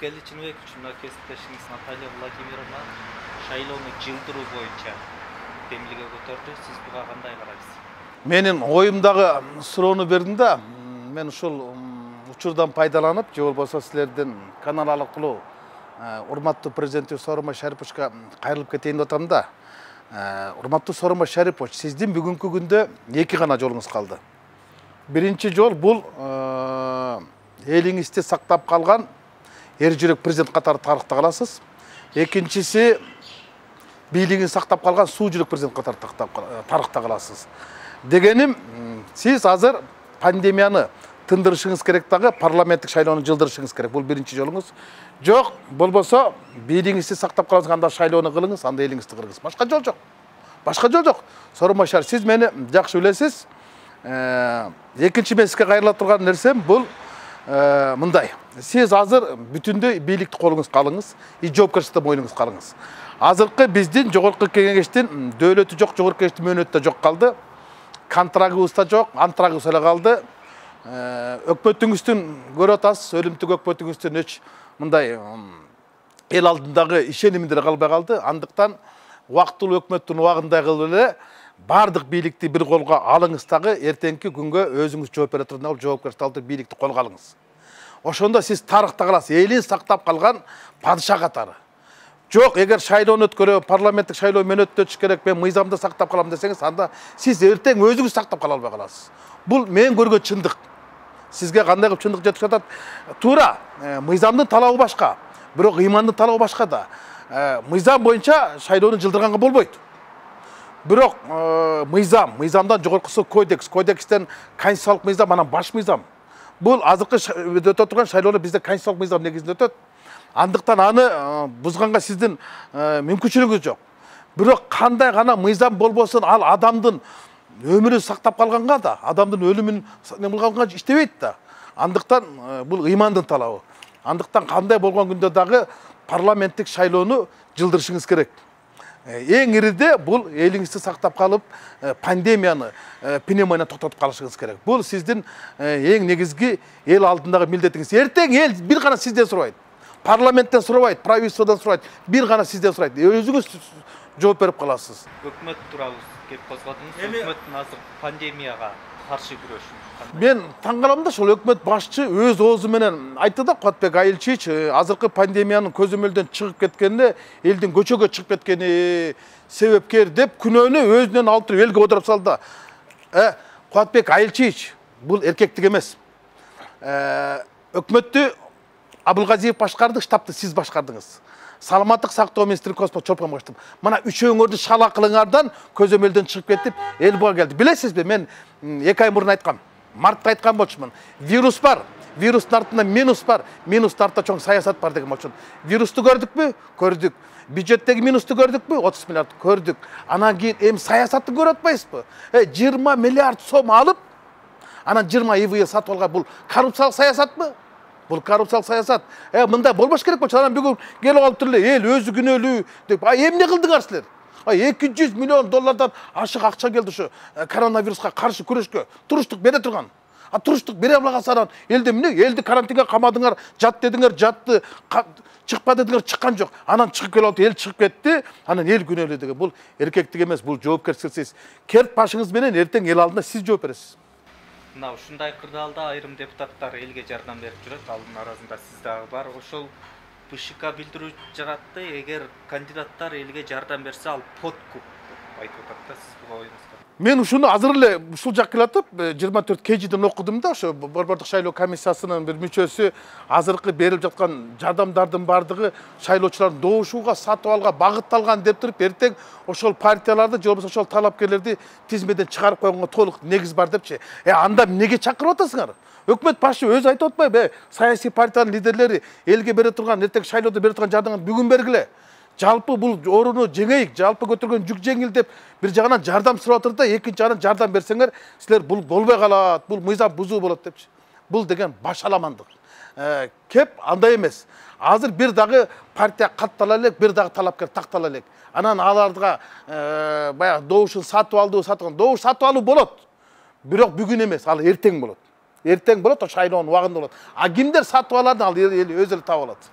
Евгений Чиновекович, мына кесиптешиңиз Наталья Владимировна шайлоону жылдыруу боюнча демилге көтөрдү. Сиз буга кандай карайсыз? Менин оюмдагы суроону бердим да, мен ушул учурдан пайдаланып, же болбосо силердин канал аркылуу урматтуу президентибиз Сооронбай Шариповичке кайрылып кетейин деп атам да. Урматтуу Сооронбай Шарипович, сиздин бүгүнкү күндө эки гана жолуңуз калды. Биринчи жол бул элиңизди сактап калган эр жүрөк президент катары тарыхта каласыз. Экинчиси бийлигин сактап калган суу жүрөк президент катары тарыхта каласыз. Дегеним, сиз азыр пандемияны тындырышыңыз керек дагы, парламенттик шайлоону жылдырышыңыз керек. Бул биринчи жолуңуз. Жок, болбосо бийлигиңизди сактап калыңыз, анда шайлоону кылыңыз, анда элиңизди кыргыз. Башка жол жок. Башка жол жок. Сооронбай Шарипович, сиз мени жакшы билесиз. Экинчи мен сизге кайрыла турган нерсем бул мындай. Сиз азыр бүтүндөй бийликти колуңузга алыңыз, жоопкерчиликти мойнуңузга алыңыз. Азыркы биздин жогорку кеңештин дөөлөтү жок, жогорку кеңештин мөөнөтү да жок калды. Контрагыбыз да жок, антрагыбыз эле калды. Өкмөтүңүздүн көрүп атасыз, өлүмтүк өкмөтүңүздүн мындай эл алдындагы ишеними деле калбай калды. Андыктан убактылуу өкмөттүн убагындай кылып эле бардык бийликти бир колго алыңыз дагы, эртеңки күнгө өзүңүз жооп бере турган жоопкерчиликти алып бийликти колго алыңыз. Ошондо сиз тарыхта каласыз, элин сактап калган падыша катары. Жок, эгер шайлоону өткөрө, парламенттик шайлоо мен өтүш керек, мен мыйзамды сактап калам десеңиз, анда сиз эртең өзүңүз сактап кала албай каласыз. Бул мен көргөн чындык. Сизге кандай кылып чындык жетип жатат? Туура, мыйзамдын талабы башка, бирок ыймандын талабы башка да. Мыйзам боюнча шайлоону жылдырганга болбойт. Бирок мыйзамдан жогоркусу кодекс, кодекстен конституциялык мыйзам, анан баш мыйзам. Бул азыркы өтө турган шайлоолор бизде конституциялык мыйзам негизинде өтөт. Андыктан аны бузганга сиздин мүмкүнчүлүгүңүз жок. Бирок кандай гана мыйзам болбосун, ал адамдын өмүрүн сактап калганга да, адамдын өлүмүн кылганга иштебейт да. Андыктан бул ыймандын талабы. Андыктан кандай болгон күндө дагы парламенттик шайлоону жылдырышыңыз керек. Эң ириде бул элиңизди сактап калып, пандемияны, пневмонияны токтотуп калышыңыз керек. Бул сиздин эң негизги эл алдындагы милдетиңиз. Эртең эл бир гана сизден сурабайт. Парламенттен сурабайт, правительстводон сурабайт, бир гана сизден сурайт. Өзүңүз жооп берип каласыз. Өкмөт тууралуу кеп козгодуңуз. Өкмөттүн азыр пандемияга каршы күрөшүн. Мен таң калам да, ошол өкмөт башчы өз оозу менен айтты да, Куатбек Айылчиевич, азыркы пандемиянын көзөмөлдөн чыгып кеткенине, элдин көчөгө чыгып кеткени себепкер деп күнөөнү өзүнөн алып туруп элге отуруп салды. Куатбек Айылчиевич, бул эркектик эмес. Өкмөттү Абылгазиев башкарды, штабты сиз башкардыңыз. Саламаттык сактоо министри Коспот Чолпон баштым. Мына үчөөңөрдүн шалакылыңардан көзөмөлдөн чыгып кетип, эл буга келди. Билесизби, мен 2 ай мурун айткам. Мартта айткан болчумун. Вирус бар. Вирустун артында минус бар. Минустун артында чоң саясат бар деген болчумун. Вирусту көрдүкпү? Көрдүк. Бюджеттеги минусту көрдүкпү? 30 миллиард көрдүк. Анан кийин эми саясатты көрүп атпайсызбы? 20 миллиард сом алып, анан 20 ИВ сатып алган, бул коррупциялык саясатпы? Бул коррупциялык саясат. Мындай болбош керек болчу. Анан бүгүн келип алып туруп эле эл өзү күнөөлүү деп, эмне кылдыңар силер? 200 миллион доллардан ашык акча келди ушу коронавируска каршы күрөшкө. Туруштук бере турган. Туруштук бере албагансаран элде эмне? Элди карантинге камадыңар, жат дедиңер, жатты, чыкпа дедиңер, чыккан жок. Анан чыгып келип алды, эл чыгып кетти. Анан эл күнөөлүү деген. Бул эркектик эмес, бул жоопкерчиликсиз. Керт башыңыз менен эртең эл алдында сиз жооп бересиз. Мына ушундай кырдаалда айрым депутаттар элге жардам берип жүрөт. Алардын арасында сиз дагы бар. Ошол БШК билдирүү жаратты. Эгер кандидаттар элге жардам берсе, ал подкуп деп айтып атат да. Сиз буга оюңуз кандай? Мен ушуну азыр эле ушул жакка келатып 24 кежиден окудум да, ошо Борбордук шайлоо комиссиясынын бир мүчөсү азыркы берилип жаткан жардамдардын бардыгы шайлоочулардын добушууга, сатып алууга багытталган деп туруп, эртең ошол партияларды, же болбосо ошол талапкерлерди тизмеден чыгарып койгонго толук негиз бар депчи. Анда эмнеге чакырып атасыңар? Өкмөт башы өзү айтып атпайбы? Саясий партиянын лидерлери элге бере турган, эртең шайлоодо бере турган жардамды бүгүн бергиле. Жалпы бул орууну жеңейик, жалпы көтөргөн жүк жеңил деп бир жагынан жардам сурап атат да, экинчи жагынан жардам берсеңер, силер бул болбой калат, бул мыйзам бузуу болот депчи. Бул деген баш аламандык. Кеп андай эмес. Азыр бир дагы партия каттала элек, бир дагы талапкер тактала элек. Анан аларга баягы добушун сатып алды, добуш сатып алуу болот. Бирок бүгүн эмес, ал эртең болот. Эртең болот, шайлоонун убагында болот. Кимдер сатып аларды, ал эл өзү эле таап алат.